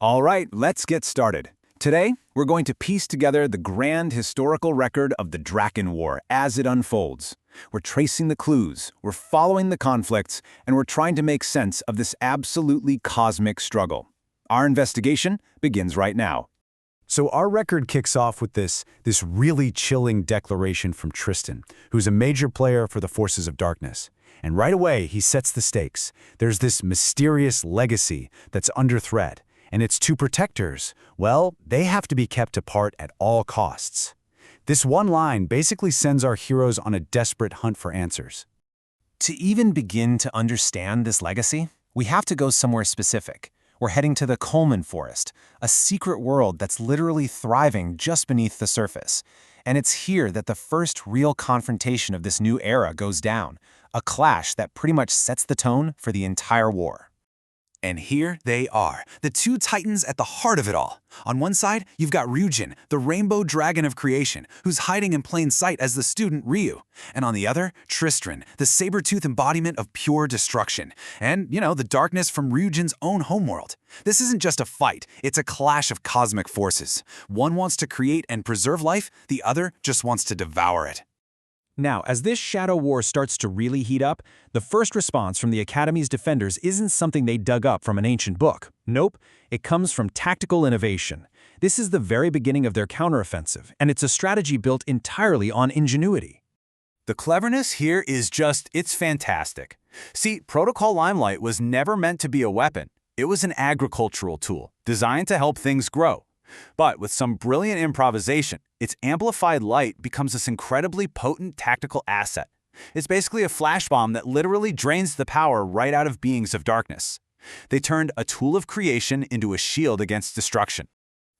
All right, let's get started. Today, we're going to piece together the grand historical record of the Dräkan War as it unfolds. We're tracing the clues, we're following the conflicts, and we're trying to make sense of this absolutely cosmic struggle. Our investigation begins right now. So our record kicks off with this really chilling declaration from Tristan, who's a major player for the forces of darkness. And right away, he sets the stakes. There's this mysterious legacy that's under threat. And its two protectors, well, they have to be kept apart at all costs. This one line basically sends our heroes on a desperate hunt for answers. To even begin to understand this legacy, we have to go somewhere specific. We're heading to the Coleman Forest, a secret world that's literally thriving just beneath the surface. And it's here that the first real confrontation of this new era goes down, a clash that pretty much sets the tone for the entire war. And here they are, the two titans at the heart of it all. On one side, you've got Ryujin, the rainbow dragon of creation, who's hiding in plain sight as the student Ryu. And on the other, Tristan, the saber-tooth embodiment of pure destruction. And, the darkness from Ryujin's own homeworld. This isn't just a fight, it's a clash of cosmic forces. One wants to create and preserve life, the other just wants to devour it. Now, as this shadow war starts to really heat up, the first response from the Academy's defenders isn't something they dug up from an ancient book. Nope, it comes from tactical innovation. This is the very beginning of their counteroffensive, and it's a strategy built entirely on ingenuity. The cleverness here is it's fantastic. See, Protocol Limelight was never meant to be a weapon. It was an agricultural tool, designed to help things grow. But with some brilliant improvisation, its amplified light becomes this incredibly potent tactical asset. It's basically a flash bomb that literally drains the power right out of beings of darkness. They turned a tool of creation into a shield against destruction.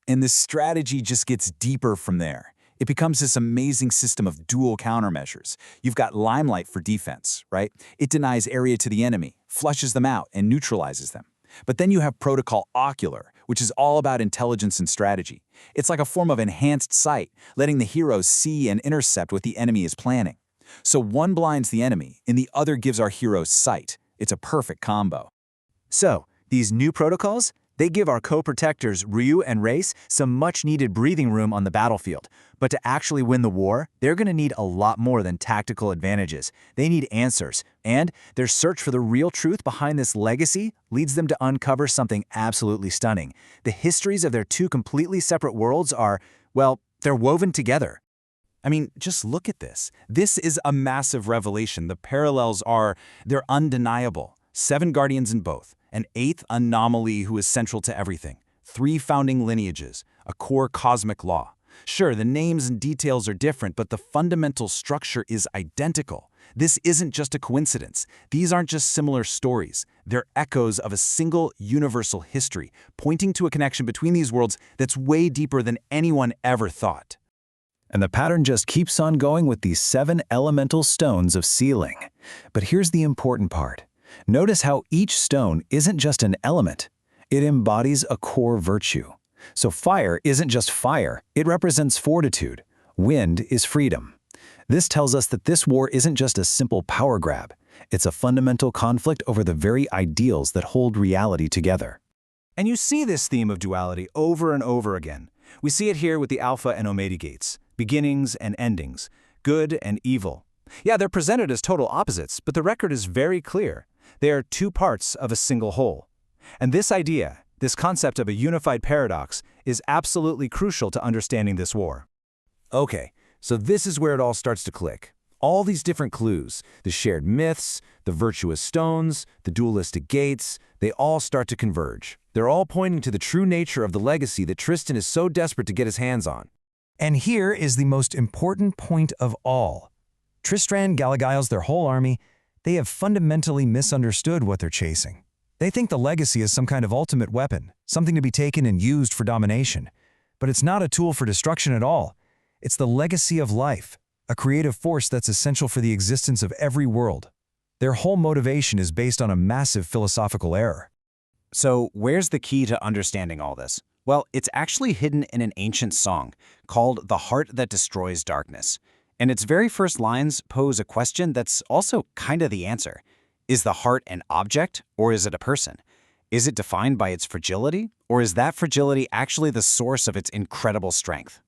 And this strategy just gets deeper from there. It becomes this amazing system of dual countermeasures. You've got Limelight for defense, right? It denies area to the enemy, flushes them out, and neutralizes them. But then you have Protocol Ocular, which is all about intelligence and strategy. It's like a form of enhanced sight, letting the heroes see and intercept what the enemy is planning. So one blinds the enemy, and the other gives our heroes sight. It's a perfect combo. So, these new protocols, they give our co-protectors Ryu and Race some much-needed breathing room on the battlefield. But to actually win the war, they're going to need a lot more than tactical advantages. They need answers. And their search for the real truth behind this legacy leads them to uncover something absolutely stunning. The histories of their two completely separate worlds are, well, they're woven together. I mean, just look at this. This is a massive revelation. The parallels they're undeniable. 7 guardians in both. An 8th anomaly who is central to everything. 3 founding lineages. A core cosmic law. Sure, the names and details are different, but the fundamental structure is identical. This isn't just a coincidence. These aren't just similar stories. They're echoes of a single universal history, pointing to a connection between these worlds that's way deeper than anyone ever thought. And the pattern just keeps on going with these 7 elemental stones of sealing. But here's the important part. Notice how each stone isn't just an element. It embodies a core virtue. So fire isn't just fire, it represents fortitude. Wind is freedom. This tells us that this war isn't just a simple power grab. It's a fundamental conflict over the very ideals that hold reality together. And you see this theme of duality over and over again. We see it here with the Alpha and Omega gates, beginnings and endings, good and evil. Yeah, they're presented as total opposites, but the record is very clear. They are two parts of a single whole. And this idea, this concept of a unified paradox, is absolutely crucial to understanding this war. Okay, so this is where it all starts to click. All these different clues, the shared myths, the virtuous stones, the dualistic gates, they all start to converge. They're all pointing to the true nature of the legacy that Tristan is so desperate to get his hands on. And here is the most important point of all. Tristan, Galagiles, their whole army, they have fundamentally misunderstood what they're chasing. They think the legacy is some kind of ultimate weapon, something to be taken and used for domination. But it's not a tool for destruction at all. It's the legacy of life, a creative force that's essential for the existence of every world. Their whole motivation is based on a massive philosophical error. So where's the key to understanding all this? Well, it's actually hidden in an ancient song called The Heart That Destroys Darkness. And its very first lines pose a question that's also kind of the answer. Is the heart an object, or is it a person? Is it defined by its fragility, Or is that fragility actually the source of its incredible strength?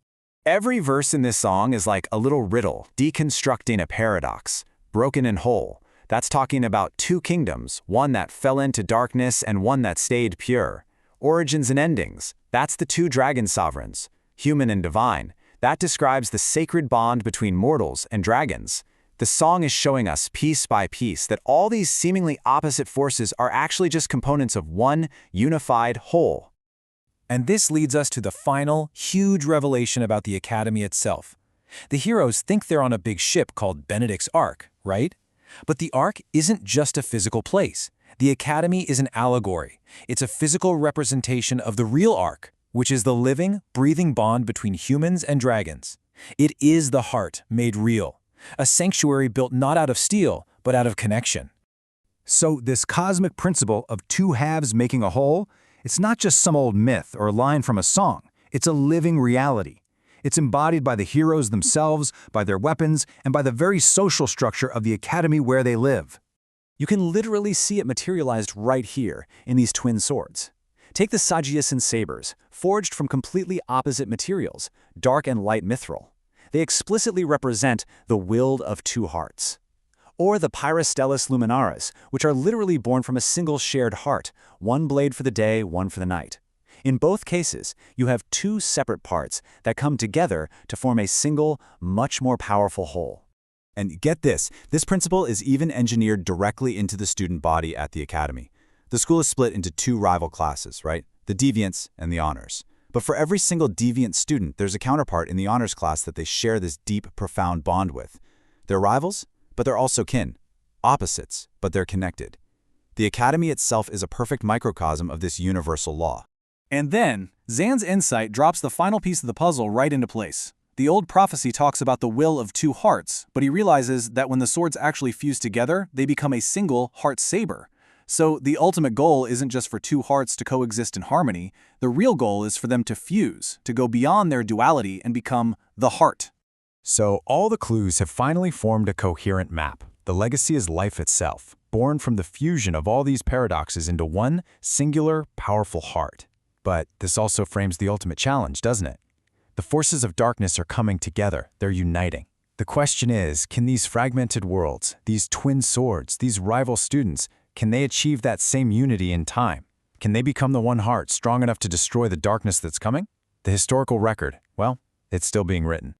Every verse in this song is like a little riddle, deconstructing a paradox. Broken and whole. That's talking about two kingdoms, one that fell into darkness and one that stayed pure. Origins and endings. That's the two dragon sovereigns. Human and divine. That describes the sacred bond between mortals and dragons. The song is showing us piece by piece that all these seemingly opposite forces are actually just components of one unified whole. And this leads us to the final, huge revelation about the Academy itself. The heroes think they're on a big ship called Benedict's Ark, right? But the Ark isn't just a physical place. The Academy is an allegory. It's a physical representation of the real Ark, which is the living, breathing bond between humans and dragons. It is the heart made real. A sanctuary built not out of steel, but out of connection. So this cosmic principle of two halves making a whole, it's not just some old myth or line from a song. It's a living reality. It's embodied by the heroes themselves, by their weapons, and by the very social structure of the Academy where they live. You can literally see it materialized right here in these twin swords. Take the Sagiasan sabers, forged from completely opposite materials, dark and light mithril. They explicitly represent the will of two hearts. Or the Pyrostellus luminaris, which are literally born from a single shared heart, one blade for the day, one for the night. In both cases, you have two separate parts that come together to form a single, much more powerful whole. And get this principle is even engineered directly into the student body at the Academy. The school is split into two rival classes, right? The deviants and the honors. But for every single deviant student, there's a counterpart in the honors class that they share this deep, profound bond with. They're rivals, but they're also kin. Opposites, but they're connected. The Academy itself is a perfect microcosm of this universal law. And then, Zan's insight drops the final piece of the puzzle right into place. The old prophecy talks about the will of two hearts, but he realizes that when the swords actually fuse together, they become a single heart saber. So the ultimate goal isn't just for two hearts to coexist in harmony. The real goal is for them to fuse, to go beyond their duality and become the heart. So all the clues have finally formed a coherent map. The legacy is life itself, born from the fusion of all these paradoxes into one singular, powerful heart. But this also frames the ultimate challenge, doesn't it? The forces of darkness are coming together, they're uniting. The question is, can these fragmented worlds, these twin swords, these rival students, can they achieve that same unity in time? Can they become the one heart strong enough to destroy the darkness that's coming? The historical record, well, it's still being written.